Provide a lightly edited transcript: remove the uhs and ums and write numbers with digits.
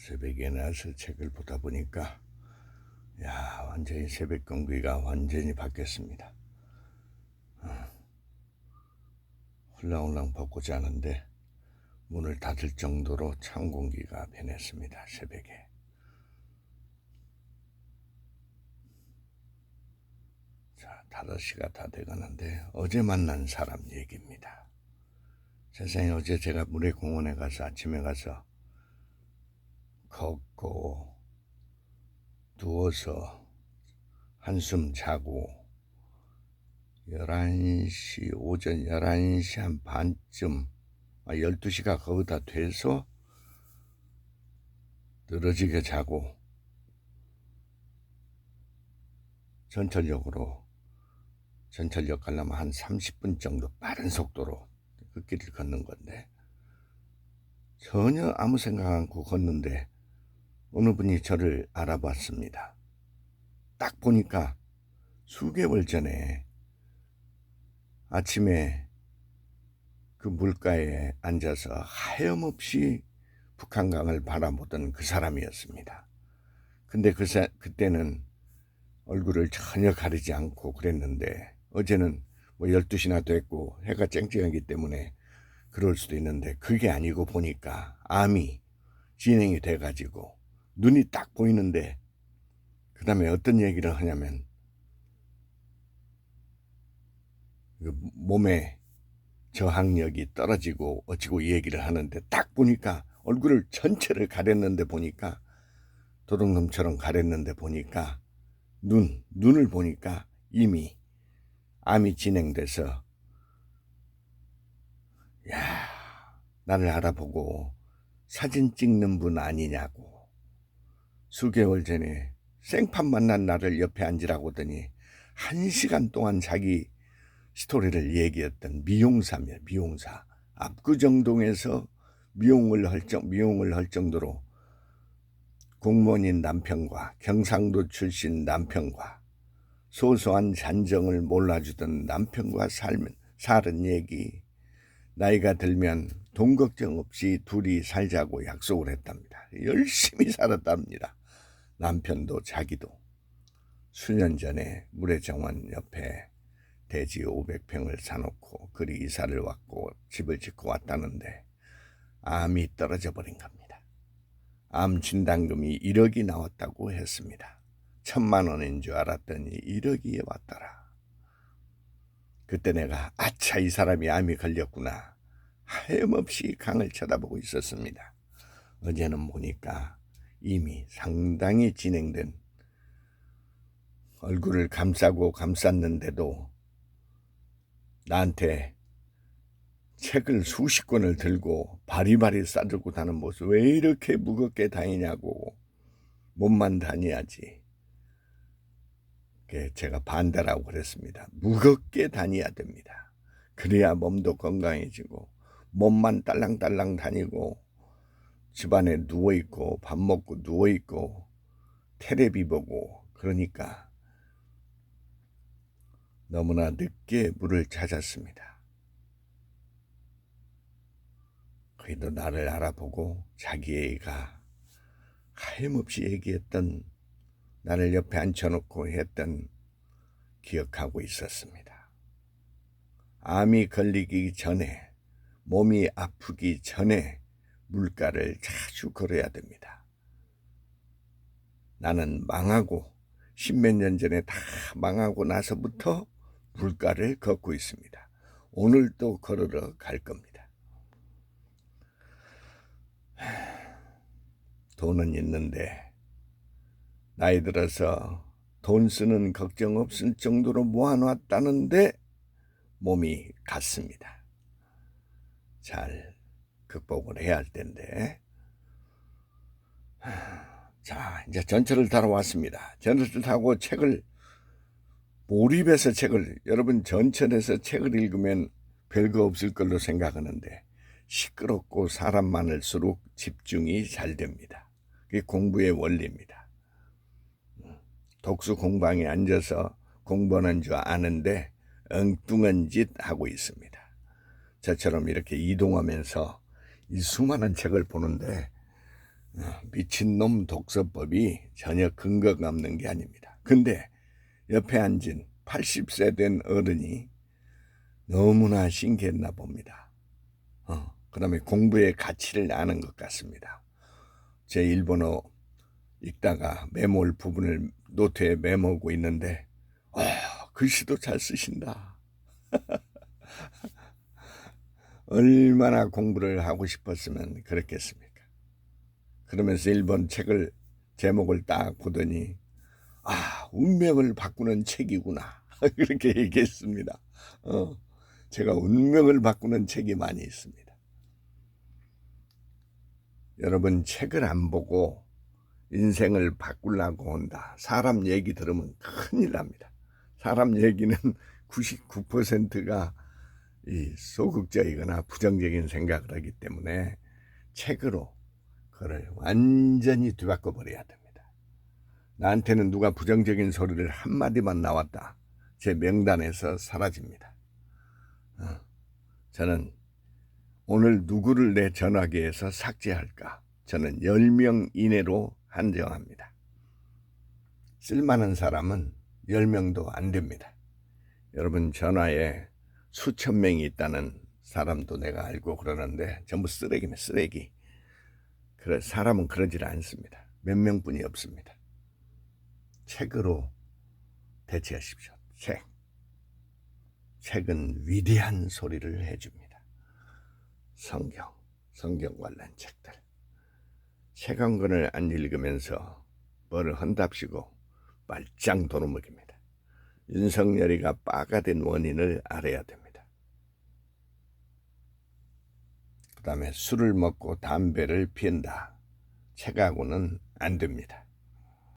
새벽에 나서 책을 보다 보니까 완전히 새벽 공기가 완전히 바뀌었습니다. 홀랑홀랑 벗고 자는데 문을 닫을 정도로 찬 공기가 변했습니다. 새벽에. 자, 5시가 다 돼가는데 어제 만난 사람 얘기입니다. 세상에, 어제 제가 물회공원에 가서 아침에 가서 걷고 누워서 한숨 자고 11시, 오전 11시 한 반쯤, 12시가 거의 다 돼서 늘어지게 자고 전철역 가려면 한 30분 정도 빠른 속도로 그 길을 걷는 건데, 전혀 아무 생각 않고 걷는데 어느 분이 저를 알아봤습니다. 딱 보니까 수개월 전에 아침에 그 물가에 앉아서 하염없이 북한강을 바라보던 그 사람이었습니다. 근데 그때는 얼굴을 전혀 가리지 않고 그랬는데, 어제는 12시나 됐고 해가 쨍쨍하기 때문에 그럴 수도 있는데, 그게 아니고 보니까 암이 진행이 돼가지고 눈이 딱 보이는데, 그 다음에 어떤 얘기를 하냐면 몸에 저항력이 떨어지고 어찌고 얘기를 하는데, 딱 보니까 얼굴을 전체를 가렸는데 보니까, 도둑놈처럼 가렸는데 보니까 눈을 보니까 이미 암이 진행돼서, 나를 알아보고 사진 찍는 분 아니냐고, 수개월 전에 생판 만난 나를 옆에 앉으라고 하더니 1시간 동안 자기 스토리를 얘기했던 미용사입니다. 미용사. 압구정동에서 미용을 할 정도로 공무원인 남편과 경상도 출신 남편과 소소한 잔정을 몰라주던 남편과 사는 얘기, 나이가 들면 돈 걱정 없이 둘이 살자고 약속을 했답니다. 열심히 살았답니다. 남편도 자기도. 수년 전에 물회정원 옆에 대지 500평을 사놓고 그리 이사를 왔고 집을 짓고 왔다는데 암이 떨어져 버린 겁니다. 암 진단금이 1억이 나왔다고 했습니다. 1,000만 원인 줄 알았더니 1억이 왔더라. 그때 내가 아차, 이 사람이 암이 걸렸구나, 하염없이 강을 쳐다보고 있었습니다. 어제는 보니까 이미 상당히 진행된, 얼굴을 감싸고 감쌌는데도 나한테 책을 수십 권을 들고 바리바리 싸들고 다는 모습, 왜 이렇게 무겁게 다니냐고, 몸만 다녀야지. 제가 반대라고 그랬습니다. 무겁게 다녀야 됩니다. 그래야 몸도 건강해지고, 몸만 딸랑딸랑 다니고 집안에 누워있고 밥 먹고 누워있고 테레비 보고 그러니까 너무나 늦게 물을 찾았습니다. 그래도 나를 알아보고 자기애가 하염없이 얘기했던, 나를 옆에 앉혀놓고 했던 기억하고 있었습니다. 암이 걸리기 전에, 몸이 아프기 전에 물가를 자주 걸어야 됩니다. 나는 망하고 10몇 년 전에 다 망하고 나서부터 물가를 걷고 있습니다. 오늘도 걸으러 갈 겁니다. 돈은 있는데 나이 들어서 돈 쓰는 걱정 없을 정도로 모아놨다는데 몸이 갔습니다. 잘 극복을 해야 할 텐데. 자, 이제 전철을 타러 왔습니다. 전철을 타고 몰입해서 여러분, 전철에서 책을 읽으면 별거 없을 걸로 생각하는데 시끄럽고 사람 많을수록 집중이 잘 됩니다. 그게 공부의 원리입니다. 독수 공방에 앉아서 공부하는 줄 아는데 엉뚱한 짓 하고 있습니다. 저처럼 이렇게 이동하면서 이 수많은 책을 보는데 미친놈 독서법이 전혀 근거가 없는 게 아닙니다. 근데 옆에 앉은 80세 된 어른이 너무나 신기했나 봅니다. 그 다음에 공부의 가치를 아는 것 같습니다. 제 일본어 읽다가 메모할 부분을 노트에 메모하고 있는데 글씨도 잘 쓰신다. 얼마나 공부를 하고 싶었으면 그랬겠습니까? 그러면서 일본 책을 제목을 딱 보더니 운명을 바꾸는 책이구나. 그렇게 얘기했습니다. 제가 운명을 바꾸는 책이 많이 있습니다. 여러분, 책을 안 보고 인생을 바꾸려고 한다. 사람 얘기 들으면 큰일 납니다. 사람 얘기는 99%가 이 소극적이거나 부정적인 생각을 하기 때문에 책으로 그걸 완전히 뒤바꿔 버려야 됩니다. 나한테는 누가 부정적인 소리를 한마디만 나왔다. 제 명단에서 사라집니다. 저는 오늘 누구를 내 전화기에서 삭제할까? 저는 10명 이내로 한정합니다. 쓸만한 사람은 10명도 안 됩니다. 여러분, 전화에 수천 명이 있다는 사람도 내가 알고 그러는데 전부 쓰레기네, 쓰레기. 사람은 그러질 않습니다. 몇 명뿐이 없습니다. 책으로 대체하십시오. 책은 위대한 소리를 해줍니다. 성경 관련 책들. 책 한 권을 안 읽으면서 뭐를 한답시고 말짱 도루묵입니다. 윤석열이가 빠가 된 원인을 알아야 됩니다. 그 다음에 술을 먹고 담배를 피운다. 책하고는 안 됩니다.